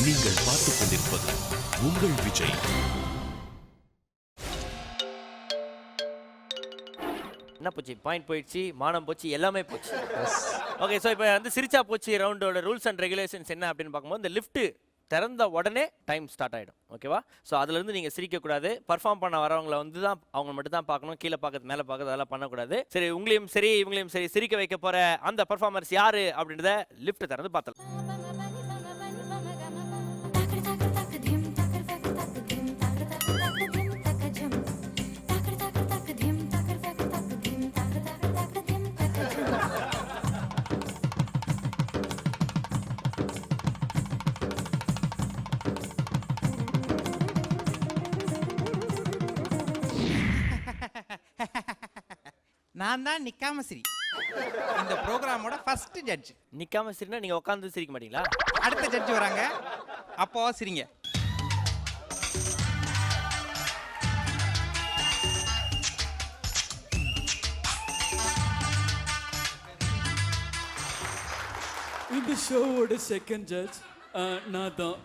நீங்கள் பார்த்துக் கொண்டிருப்பது உங்கள் விஜய். என்ன போச்சு? பாயிண்ட் போயிடுச்சு, மானம் போச்சு, எல்லாமே போச்சு. ஓகே, ஸோ இப்போ வந்து சிரிச்சா போச்சு ரவுண்டோட ரூல்ஸ் அண்ட் ரெகுலேஷன்ஸ் என்ன அப்படின்னு பார்க்கும்போது, இந்த லிஃப்ட் திறந்த உடனே டைம் ஸ்டார்ட் ஆகிடும். ஓகேவா? ஸோ அதுலேருந்து நீங்கள் சிரிக்கக்கூடாது. பர்ஃபார்ம் பண்ண வரவங்களை வந்து தான் அவங்க மட்டும் தான் பார்க்கணும். கீழே பார்க்கறது மேலே பார்க்கறது அதெல்லாம் பண்ணக்கூடாது. சரி, உங்களையும் சரி இவங்களையும் சரி சிரிக்க வைக்க போகிற அந்த பர்ஃபார்மர்ஸ் யார் அப்படின்றத லிஃப்ட் திறந்து பார்த்தலாம். நான் தான் நிக்காம சிரி, இந்த ப்ரோக்ராமோட ஃபர்ஸ்ட் ஜட்ஜ். நிற்காம சரினா நீங்கள் உட்காந்து சிரிக்க மாட்டீங்களா? அடுத்த ஜட்ஜ் வராங்க, அப்போ சிரிங்க. இந்த ஷோவோட செகண்ட் ஜட்ஜ் நான் தான்,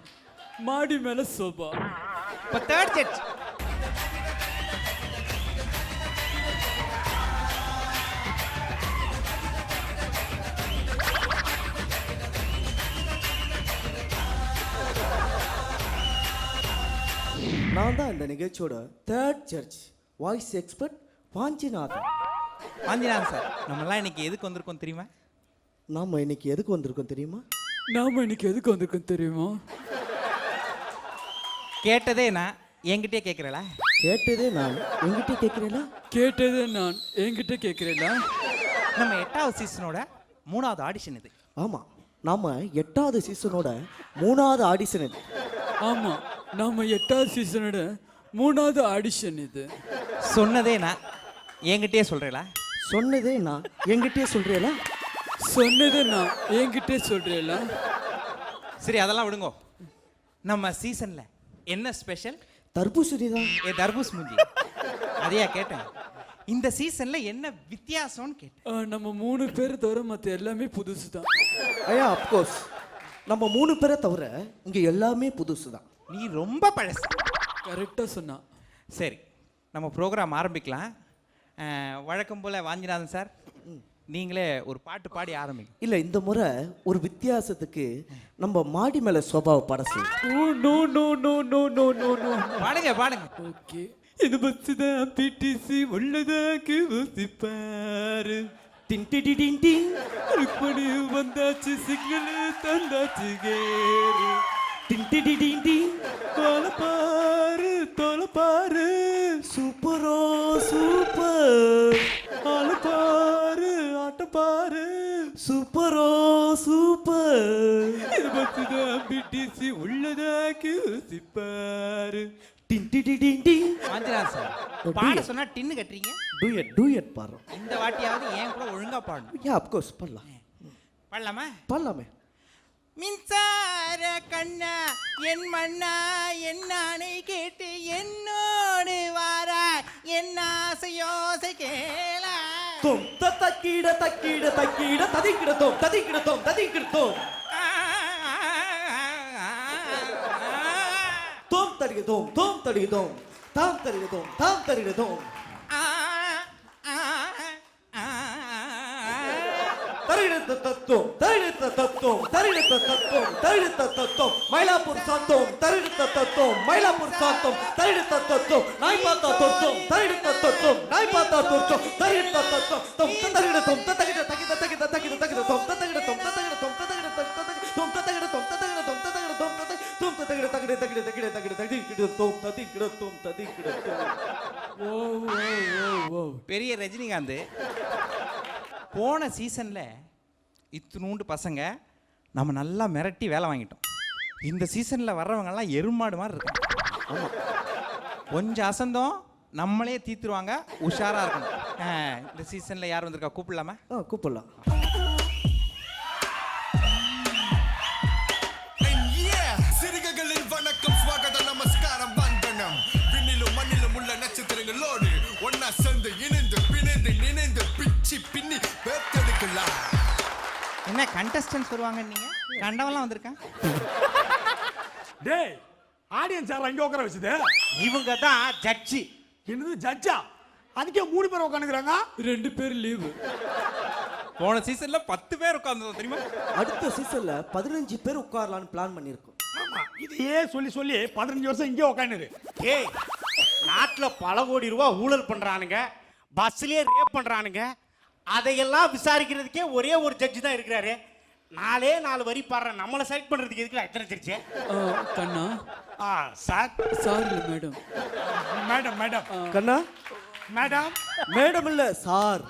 மாடி மேல சோபா. இப்போ தேர்ட் ஜட்ஜ். நான் தான் இந்த நிகழ்ச்சியோட third judge, voice expert Vanchinathan. Vanchinathan sir, நம்மலாம் இன்னைக்கு எதுக்கு வந்திருக்கோம் தெரியுமா? நாம இன்னைக்கு எதுக்கு வந்திருக்கோம் தெரியுமா? நாம இன்னைக்கு எதுக்கு வந்திருக்கோம் தெரியுமா? கேட்டதே நான் என்கிட்டே கேட்குறல. கேட்டதே நான் என்கிட்ட கேட்கிறேனா? கேட்டதே நான் என்கிட்ட கேட்கிறேன்னா? நம்ம 8வது சீசனோட 3வது ஆடிஷன் இது. ஆமா, நாம 8வது சீசனோட 3வது ஆடிஷன் இது. ஆமா, நாம 8வது சீசனோட 3வது ஆடிஷன் இது. சொன்னதே நான் என்கிட்டயே சொல்றேல. சொன்னதே நான் என்கிட்டயே சொல்றேல. சொன்னதை நான் என்கிட்ட சொல்றேன்ல. சரி, அதெல்லாம் விடுங்கோ. நம்ம சீசன்ல என்ன ஸ்பெஷல்? தர்பூசணி தான். தர்பூஸ் மூஞ்சி, அதையா கேட்டேன். இந்த சீசன்ல என்ன வித்தியாசம்னு கேட்டேன். நம்ம 3 பேர் தவிர மற்ற எல்லாமே புதுசு தான். ஐயா, அப்கோர்ஸ் நம்ம 3 பேரை தவிர இங்க எல்லாமே புதுசு தான். நீ ரொம்ப பழசு. கரெக்டாக சொன்னா. சரி, நம்ம ப்ரோக்ராம் ஆரம்பிக்கலாம். வழக்கம் போல் வாஞ்சிநாதன் சார், நீங்களே ஒரு பாட்டு பாடி ஆரம்பிங்க. இல்ல, இந்த முறை ஒரு வித்தியாசத்துக்கு நம்ம மாடி மேல சோபாவை பாட செய்யும். Oh no no no no no no no. பாடுங்க பாடுங்க. ஓகே, இது பஸ் தான் பிடிசி உள்ளதாக்கு வசிப்பாரு. டின் டி டி டின் டின். ருக்மணி வந்தாச்சு, சிக்னல் தந்தாச்சு கேரு. டின் டி டி டின் டின். தோலை பாரு தோலை பாரு, சூப்பரோ சூப்பர். ஆளு பாரு ஆட்டம் பாரு, சூப்பரோ சூப்பர். இது பஸ் தான் பிடிசி உள்ளதாக்கு வசிப்பாரு. டின் டி டி டின் டின். வாஞ்சிநாதன் சார், பாட சொன்னா டின்னு கட்டுறீங்க. டூயட் பாடுறோம். இந்த வாட்டியாவது ஏன் கூட ஒழுங்கா பாடணும். யா, அப்கோர்ஸ் பாடலாம். பாடலாமா? பாடலாமே. மின்சார கண்ணா என் மண்ணா என்னானை கேட்டு என்னோடு வாரா என் ஆசையோசை கேளா. தோம் தக்கிட தக்கிட தக்கிட ததிக்கிடத்தோம் ததிக்கிடத்தோம் ததிக்கிடத்தோம். தோம் தரிகதோம் தோம் தரிகதோம் தாம் தரிகதோம் தாம் தரிகதோம். தரிகிடத்த தத்துவம் தரிகிடத்த தத்துவம் தரிகிடத்த தத்துவம் தரிகிடத்த தத்துவம். மயிலாப்பூர் சாத்தோம் தரிகிடத்த தத்துவம் மயிலாப்பூர் சாத்தோம் தரிகிடத்த தத்துவம். நாய் பார்த்தா தொத்தோம் தரிகிடத்த தத்துவம் நாய் பார்த்தா தொத்தோம் தரிகிடத்த தத்துவம். தொம் தரிகிடத்தோம் தத்தகிட தகிட தகிட தகிட தகிட தொம் தத்தகிடத்தோம் தத்தகிடத்தோம் தத்தகிட தொம் தத்தகிடத்தோம் தத்தகிடத்தோம் தத்தகிடத்தோம் தொம் தத்தகிட தகிட தகிட தகிட தகிட தகிடத்தோம் ததிகிடத்தோம் ததிகிடத்தோம். ஓ ஓ ஓ ஓ. பெரிய ரஜினிகாந்த் போன சீசன்ல இத்தினூண்டு பசங்க நம்ம நல்லா மிரட்டி வேலை வாங்கிட்டோம். இந்த சீசன்ல வர்றவங்கெல்லாம் எருமாடு மாதிரி இருக்காங்க. கொஞ்சம் அசந்தம் நம்மளே தீத்துருவாங்க, உஷாரா இருக்கணும். இந்த சீசன்ல யார் வந்திருக்கா கூப்பிடலாமா? கூப்பிடலாம். வணக்கம், ஸ்வாகதம், நமஸ்காரம், வந்தனம். விண்ணிலும் மண்ணிலும் உள்ள நட்சத்திரங்களோடு ஒன்னா சேர்ந்து இணைந்து பிணைந்து நினைந்து பிச்சி பின்னி பேத்தெடுக்கலாம். என்ன கண்டஸ்டன்ஸ் வருவாங்க, நீங்க கண்டவெல்லாம் வந்திருக்கான். டேய் ஆடியன்ஸ் யாரா இங்க உட்கார வச்சது? இவங்க தான் ஜட்ஜி. என்னது ஜட்ஜா? அதுக்கே 3 பேர் உட்காந்துக்கிறாங்க. 2 பேர் லீவு. போன சீசன்ல 10 பேர் உட்கார்ந்தோம் தெரியுமா? அடுத்த சீசன்ல 15 பேர் உட்காரலாம்னு பிளான் பண்ணியிருக்கோம். ஆமா இதையே சொல்லி சொல்லி 15 வருஷம் இங்கே உட்காந்துரு. ஏய் நாட்டுல பல கோடி ரூபாய் ஊழல் பண்றானுங்க, பஸ்லயே ரேப் பண்றானுங்க, அதையெல்லாம் விசாரிக்கிறதுக்கே ஒரே ஒரு ஜட்ஜி தான் இருக்கிறாரு. 4 வரி பாடுற நம்மளை செலக்ட் பண்றதுக்கு எதுக்கு எத்தனை ஜட்ஜி? கண்ணா சார் சார் இல்ல மேடம். மேடம் மேடம் கண்ணா மேடம் மேடம் இல்ல சார்.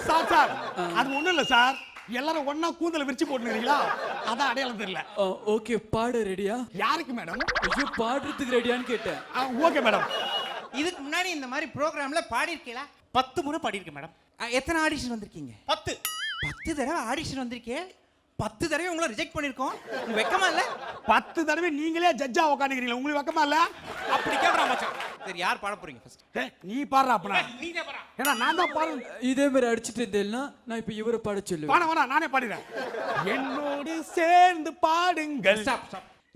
சார் சார் அது ஒண்ணும் இல்ல சார், எல்லாரும் ஒண்ணா கூந்தல விரிச்சு போட்டுக்கிறீங்களா, அதான் அடையாளம் தெரியல. ஓகே பாட ரெடியா? யாருக்கு மேடம்? ஐயோ பாடுறதுக்கு ரெடியான்னு கேட்டேன். Okay madam. இதுக்கு முன்னாடி இந்த மாதிரி ப்ரோக்ராம்ல பாடி இருக்கீங்களா? 10 முறை பாடியிருக்கேன் மேடம். எத்தனை ஆடிஷன் வந்திருக்கீங்க? 10. 10 தடவை ஆடிஷன் வந்திருக்கே. 10 தடவை உங்களை ரிஜெக்ட் பண்ணிருக்கோம். உங்களுக்கு வெக்கமா இல்ல? 10 தடவை நீங்களே ஜட்ஜா உட்காந்துக்கிறீங்களா, உங்களுக்கு வெக்கமா இல்ல? அப்படி கேட்கறா மச்சான். சரி யார் பாட போறீங்க ஃபர்ஸ்ட்? டேய் நீ பாடுறா அப்பனா. நீனே பாடுறா. ஏன்னா நான் தான் பாடு. இதே மாதிரி அடிச்சிட்டு இருந்தேன்னா நான் இப்ப இவரை பாட சொல்லுவேன். வேணா நானே பாடிறேன். என்னோடு சேர்ந்து பாடுங்கள்.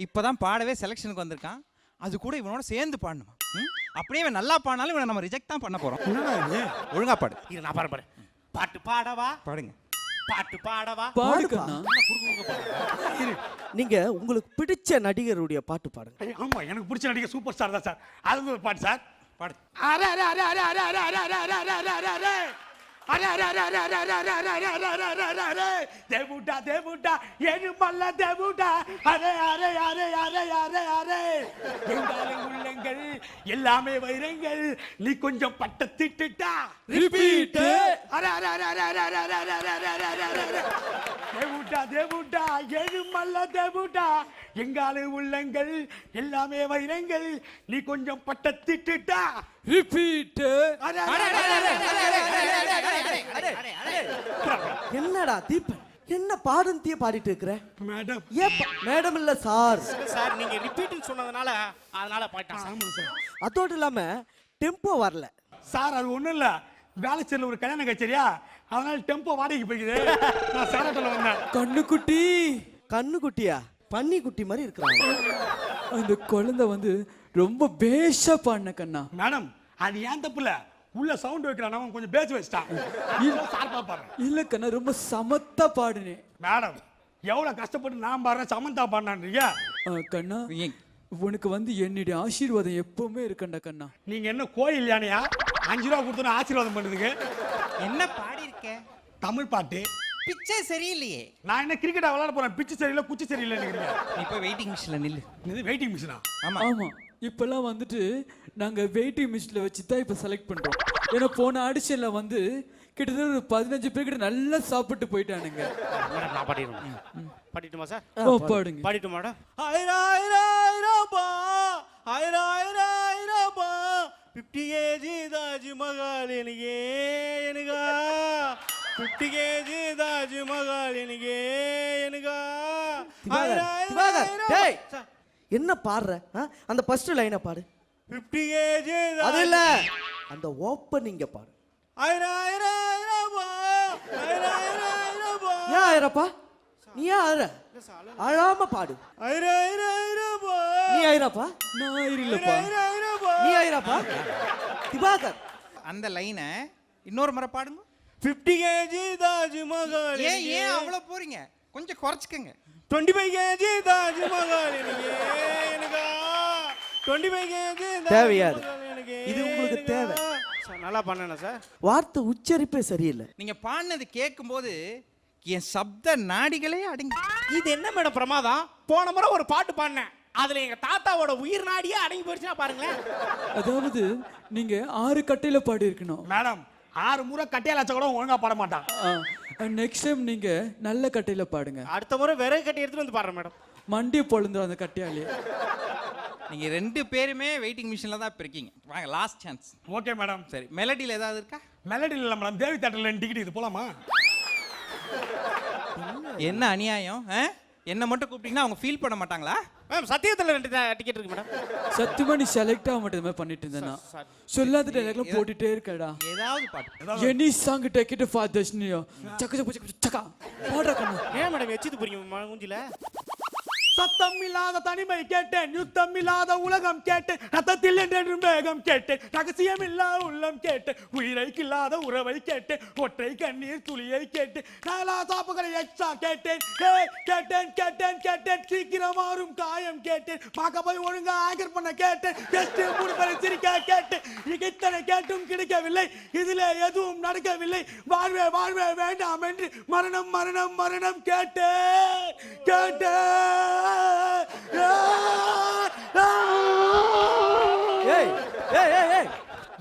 இப்பதான் பாடவே செலெக்ஷனுக்கு வந்திருக்கான், அது கூட இவனோட சேர்ந்து பாடணுமா? அப்படியே இவன் நல்லா பாடினாலும் இவனை நம்ம ரிஜெக்ட் தான் பண்ண போறோம். என்னடா இது? ஒழுங்கா பாடு. இது நான் பாடு. பாட்டு பாடவா? பாடுங்க. பாட்டு பாடவா? பாடு கண்ணா. நீங்க உங்களுக்கு பிடிச்ச நடிகருடைய பாட்டு பாடுங்க. ஏய், ஆமா எனக்கு பிடிச்ச நடிகை சூப்பர் ஸ்டார் தான் சார். அது ஒரு பாட்டு சார். பாடு. அரே அரே அரே அரே அரே அரே அரே அரே அரே அரே அரே அரே அரே. அரே அரே அரே அரே அரே அரே அரே அரே அரே அரே அரே அரே அரே. தேவுடா தேவுடா ஏழுமல்ல தேவுடா. அரே அரே அரே அரே அரே அரே. எங்காலே உள்ளங்கள் எல்லாமே வைரங்கள், நீ கொஞ்சம் பட்ட திட்டுட்டா. ரிப்பீட். அரே அரே அரே அரே அரே அரே அரே அரே அரே அரே அரே அரே அரே. தேவுடா தேவுடா ஏழுமல்ல தேவுடா. எங்காலே உள்ளங்கள் எல்லாமே வைரங்கள், நீ கொஞ்சம் பட்ட திட்டுட்டா. ரிப்பீட். அரே அரே அரே அரே என்னடா தீபன் என்ன பாடுந்தியே பாடிட்டு இருக்கிற? மேடம். ஏன் மேடம் இல்ல சார். சார் நீங்க ரிப்பீட்னு சொன்னதுனால அதனால பாயிட்டான் சார். ஆமா சார். அதோட இல்லாம டெம்போ வரல. சார் அது ஒண்ணும் இல்ல, வேலைச்சேரியில் ஒரு கல்யாண கச்சேரியா, அதனால டெம்போ வாடகைக்கு போய்க்குது. நான் சேலத்துல வந்தேன். கண்ணுக்குட்டி. கண்ணு குட்டியா? பன்னி குட்டி மாதிரி இருக்கிறாங்க. அந்த குழந்தை வந்து ரொம்ப பேஷா பாடின கண்ணா. மேடம் அது ஏன் தப்பு இல்ல, உள்ள சவுண்ட் வைக்கிறான், அவன் கொஞ்சம் பேச்சு வச்சிட்டான். சார் பாப்பாரு. இல்ல கண்ணா ரொம்ப சமத்தா பாடுனேன். மேடம் எவ்வளவு கஷ்டப்பட்டு நான் பாடுறேன், சமந்தா பாடினான்றீங்க. கண்ணா உனக்கு வந்து என்னுடைய ஆசீர்வாதம் எப்பவுமே இருக்கண்டா கண்ணா. நீங்க என்ன கோயில் யானையா 5 ரூபா கொடுத்து ஆசீர்வாதம் பண்ணுறதுக்கு? என்ன பாடி இருக்க? தமிழ் பாட்டு. பிச்சை சரியில்லையே. நான் என்ன கிரிக்கெட்டா விளையாட போறேன், பிச்சு சரியில்லை குச்சி சரியில்லை நினைக்கிறீங்க? நீ போய் வெயிட்டிங் மிஷின்ல நில்லு. இது வெயிட்டிங் மிஷினா? ஆமா இப்பெல்லாம் வந்துட்டு நாங்க வெயிட்டிங் மிஷின்ல வச்சு தான் இப்ப செலக்ட் பண்றோம். ஏன்னா போன ஆடிஷன்ல வந்து கிட்டத்தட்ட ஒரு 15 பேர் கிட்ட நல்லா சாப்பிட்டு போயிட்டானுங்க. மேடம் நான் பாடிடுறேன். பாடிட்டுமா சார்? பாடுங்க. பாடிட்டு மேடம். ஆயிரா ஆயிரா ஆயிரா ஆயிரா ஆயிரா ஆயிரா 50 kg தாஜ்மஹால் எனக்கே எனகா 50 kg தாஜ்மஹால் எனக்கே எனகா. டேய் என்ன பாடுற? அந்த ஃபர்ஸ்ட் லைனை பாடு. 50 kg அது இல்ல, அந்த ஓப்பனிங்க பாடு. ஆயிரா ஆயிரா ஆயிரா ஆயிரா ஆயிரா ஆயிரா ஏன் ஆயிரப்பா? நீ ஏன் ஆயிர? அழாம பாடு. ஆயிரா ஆயிரா ஆயிரா நீ ஆயிரப்பா? நான் இல்லப்பா. நீ ஆயிரப்பா? திவாகர் அந்த லைனை இன்னொரு முறை பாடுங்க. 50 kg தாஜ்மஹால் ஏன் ஏன் அவ்வளவு போறீங்க? கொஞ்சம் குறைச்சுக்கங்க. 25 kg தாஜ்மஹால் எனக்கா 25 kg தேவையாது. இது உங்களுக்கு தேவை. சார் நல்லா பண்ணேனா சார்? வார்த்தை உச்சரிப்பே சரியில்லை. நீங்க பாடினது கேட்கும்போது என் சப்த நாடிகளே அடங்கி. இது என்ன மேடம் பிரமாதம்? போன முறை ஒரு பாட்டு பாடினேன், அதுல எங்க தாத்தாவோட உயிர் நாடியே அடங்கி போயிடுச்சுன்னா பாருங்களேன். அதாவது நீங்க 6 கட்டையில பாடி இருக்கணும். மேடம் 6 முறை கட்டையால் வச்ச கூட ஒழுங்கா பாட மாட்டான். நெக்ஸ்ட் டைம் நீங்க நல்ல கட்டையில பாடுங்க. அடுத்த முறை விறகு கட்டி எடுத்துட்டு வந்து பாடுறேன் மேடம். மண்டி பொழுந்துரும் அந்த கட்டையாலே. நீங்க 2 பேருமே வெயிட்டிங் மிஷின்ல தான் இப்ப இருக்கீங்க. வாங்க லாஸ்ட் சான்ஸ். Okay madam. சரி மெலடியில் ஏதாவது இருக்கா? மெலடி இல்லை மேடம், தேவி தேட்டரில் டிக்கெட் இது போலாமா? என்ன அநியாயம்? என்ன மட்டும் கூப்பிட்டீங்கன்னா அவங்க ஃபீல் பண்ண மாட்டாங்களா? மேம் சத்தியத்தில் 2 டிக்கெட் இருக்கு மேடம். சத்தியமா நீ செலக்ட் ஆக மாட்டேது மாதிரி பண்ணிட்டு இருந்தேன்னா சொல்லாத டைலாக்ல போட்டுட்டே இருக்கடா. ஏதாவது பாட்டு. எனி சாங் டிக்கெட் ஃபார் தர்ஷினியோ சக்க சக்க சக்க சக்க பாடுற கண்ணா. ஏன் மேடம் எச்சிட்டு போறீங்க மூஞ்சில? சத்தம் இல்லாத தனிமை கேட்டேன், யுத்தம் இல்லாத உலகம் கேட்டேன், ரத்தத்தில் என்றென்றும் வேகம் கேட்டேன், ரகசியம் இல்லா உள்ளம் கேட்டேன், உயிரை கில்லாத உறவை கேட்டேன், ஒற்றை கண்ணீர் துளியை கேட்டேன், நாலா சாப்புகளை எக்ஸ்ட்ரா கேட்டேன், கேட்டேன் கேட்டேன் கேட்டேன், சீக்கிரம் மாறும் காயம் கேட்டேன், பார்க்க போய் ஒழுங்கா ஆங்கர் பண்ண கேட்டேன், கெஸ்ட் 3 பேரை சிரிக்க கேட்டேன், இத்தனை கேட்டும் கிடைக்கவில்லை, இதிலே எதுவும் நடக்கவில்லை, வாழ்வே வாழ்வே வேண்டாம் என்று மரணம் மரணம் மரணம் கேட்டேன் கேட்டேன். ஏய் ஏய் ஏய் ஏய்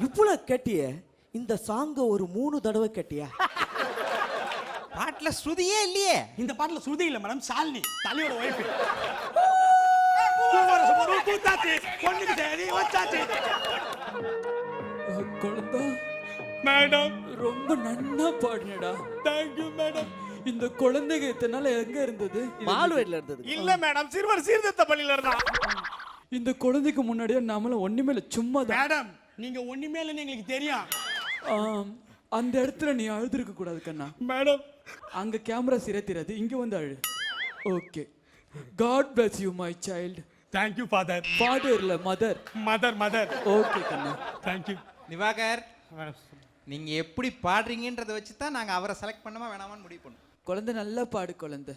இவ்வளவு கேட்டியே, இந்த சாங்க ஒரு 3 தடவை கேட்டியா? பாட்டுல ஸ்ருதியே இல்லையே. இந்த பாட்டுல சுருதி இல்ல மேடம், ஷாலினி தலையோட ஒய்ஃப். பொண்ணுக்கு சரி வச்சாச்சு குழந்தை மேடம். ரொம்ப நன்னா பாடினடா. Thank you madam. இந்த குழந்தைங்க இத்தனை நாள் எங்க இருந்தது? பால்வேட்ல இருந்தது. இல்ல மேடம், சிறுவர் சீர்திருத்த பள்ளியில இருந்தா. இந்த குழந்தைக்கு முன்னாடியே நம்மள ஒண்ணுமே இல்ல, சும்மா தான். மேடம் நீங்க ஒண்ணுமே இல்லைன்னு எங்களுக்கு தெரியும். அந்த இடத்துல நீ அழுதுருக்க கூடாது கண்ணா. மேடம் அங்க கேமரா சரியா தெரியாது, இங்க வந்து அழு. Okay, God bless you my child. Thank you father. Father இல்ல மதர். Mother mother. ஓகே கண்ணா. தேங்க்யூ. திவாகர், நீங்க எப்படி பாடுறீங்கன்றதை வச்சு தான் நாங்க அவரை செலக்ட் பண்ணமா வேணாமான்னு முடிவு பண்ணுவோம். குழந்தை நல்லா பாடு குழந்தை.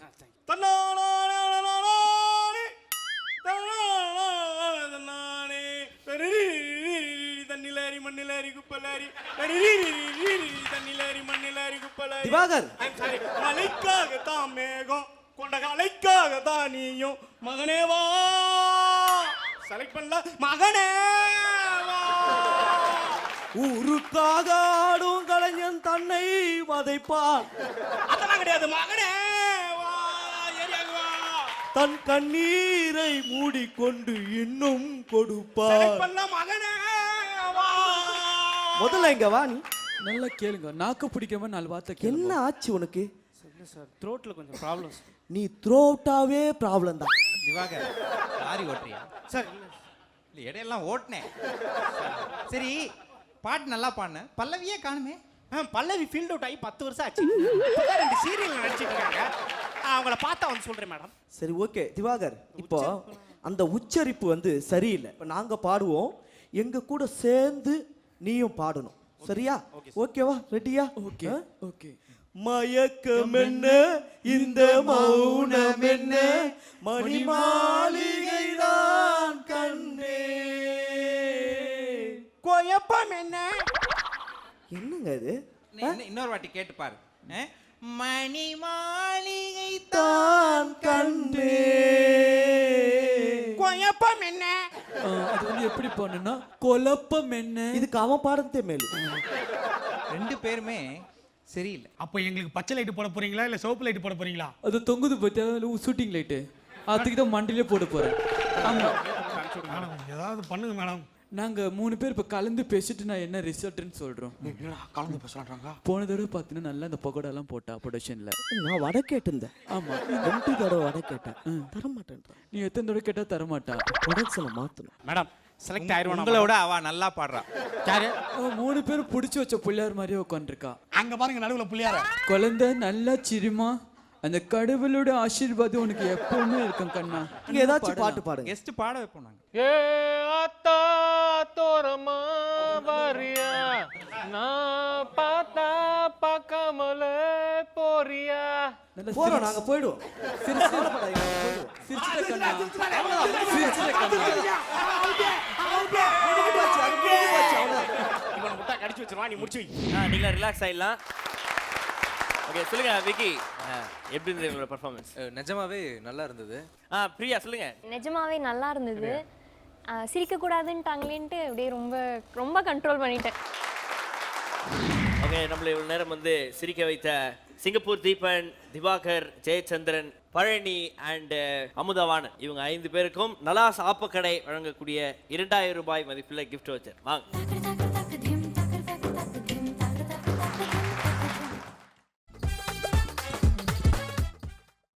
தண்ணிலாரி மண்ணிலாரி குப்பலாரி தண்ணிலாரி மண்ணிலாரி குப்பலாரி. திவாகர், மலைக்காக தான் மேகம், கொண்ட கலைக்காக தான் நீயும், மகனே வா. செலக்ட் பண்ணல, மகனே வா. ஊருக்காக ஆடும் கலைஞன் தன்னை வதைப்பான். அதெல்லாம் கிடையாது, மகனே வா, ஏரியாக்கு வா. தன் கண்ணீரை மூடிக்கொண்டு இன்னும் கொடுப்பான். செலக்ட் பண்ணல, மகனே வா. முதல்ல இங்க வா. நீ நல்லா கேளுங்க, நாக்கு பிடிக்கிற மாதிரி 4 வார்த்தை கேளுங்க. என்ன ஆச்சு உனக்கு? சார் த்ரோட்ல கொஞ்சம் ப்ராப்ளம். நீ த்ரோட்டாவே ப்ராப்ளம் தான். திவாகர், லாரி ஓட்டுறியா? சார் இல்ல, இடையெல்லாம் ஓட்டுனேன். சரி, பாட்டு நல்லா பாடின, பல்லவியே காணுமே. பல்லவி ஃபீல்ட் அவுட் ஆகி 10 வருஷம் ஆச்சு. 2 சீரியல் நடிச்சிட்டு இருக்காங்க, அவங்கள பார்த்தா வந்து சொல்றேன் மேடம். சரி ஓகே திவாகர், இப்போ அந்த உச்சரிப்பு வந்து சரியில்லை. இப்போ நாங்க பாடுவோம், எங்க கூட சேர்ந்து நீயும் பாடணும், சரியா? ஓகேவா? ரெடியா? Okay okay. மயக்கம் என்ன, இந்த மௌனம் என்ன, மணி மாளிகை தான் கண்ணே. குழப்பம் என்ன? என்னங்க இது? இன்னொரு வாட்டி கேட்டு பாரு. மணி மாளிகை தான் கண்ணே. குழப்பம் என்ன? அது வந்து எப்படி பண்ணுனா, குழப்பம் என்ன. இதுக்கு அவன் பாடத்தே மேலு. 2 பேருமே சரியில்லை. அப்போ எங்களுக்கு பச்சை லைட் போட போறீங்களா இல்ல சிவப்பு லைட் போட போறீங்களா? அது தொங்குது பத்தியா ஷூட்டிங் லைட்டு, அதுக்கு தான் மண்டிலே போட போறேன். ஆமா மேடம் ஏதாவது பண்ணுங்க மேடம். நாங்க 3 பேர் இப்ப கலந்து பேசிட்டு நான் என்ன ரிசல்ட்னு சொல்றோம். கலந்து பேசலாம்ன்றாங்க. போன தடவை பார்த்தீங்கன்னா நல்லா அந்த பக்கோடா எல்லாம் போட்டா ப்ரொடக்ஷன்ல. நான் வடை கேட்டிருந்தேன். ஆமா, 2 தடவை வடை கேட்டேன், தர மாட்டேன்றான். நீ எத்தனை தடவை கேட்டா தர மாட்டா. ப்ரொடக்ஷனை மாத்தணும். மேடம் செலக்ட் ஆயிருவானா? உங்களை விட அவ நல்லா பாடுறா. யாரு? 3 பேரும் பிடிச்சி வச்ச பிள்ளையார் மாதிரியே உட்காந்துருக்கா. அங்க பாருங்க நடுவுல புள்ளியார. குழந்தை நல்லா சிரிமா, அந்த கடவுளோட ஆசீர்வாதம் உனக்கு எப்பவுமே இருக்கும் கண்ணா. நீங்க ஏதாச்சும் பாட்டு பாடுங்க. கெஸ்ட் பாட வைப்போம் நாங்க. ஏ அத்தா தோரமா வரியா, நான் பார்த்தா பார்க்காமல போறியா. போறோம், நாங்க போயிடுவோம். சிரிச்சிட்ட கண்ணா, சிரிச்சிட்ட கண்ணா. இவனை முட்டா கடிச்சு வச்சிருவா, நீ முடிச்சு வை. நீங்களா ரிலாக்ஸ் ஆயிடலாம். ஓகே சொல்லுங்க விக்கி, எப்படி இருந்தது உங்களோட பெர்ஃபார்மன்ஸ்? நிஜமாவே நல்லா இருந்தது. பிரியா சொல்லுங்க. நிஜமாவே நல்லா இருந்தது. சிரிக்கக்கூடாதுன்ட்டாங்களேன்ட்டு அப்படியே ரொம்ப ரொம்ப கண்ட்ரோல் பண்ணிட்டேன். ஓகே, நம்மள இவ்வளவு நேரம் வந்து சிரிக்க வைத்த சிங்கப்பூர் தீபன், திவாகர், ஜெயச்சந்திரன், பழனி அண்ட் அமுதவாணன், இவங்க 5 பேருக்கும் நலாஸ் ஆப்பக்கடை வழங்கக்கூடிய 2000 ரூபாய் மதிப்புள்ள கிஃப்ட் வச்சர் வாங்க.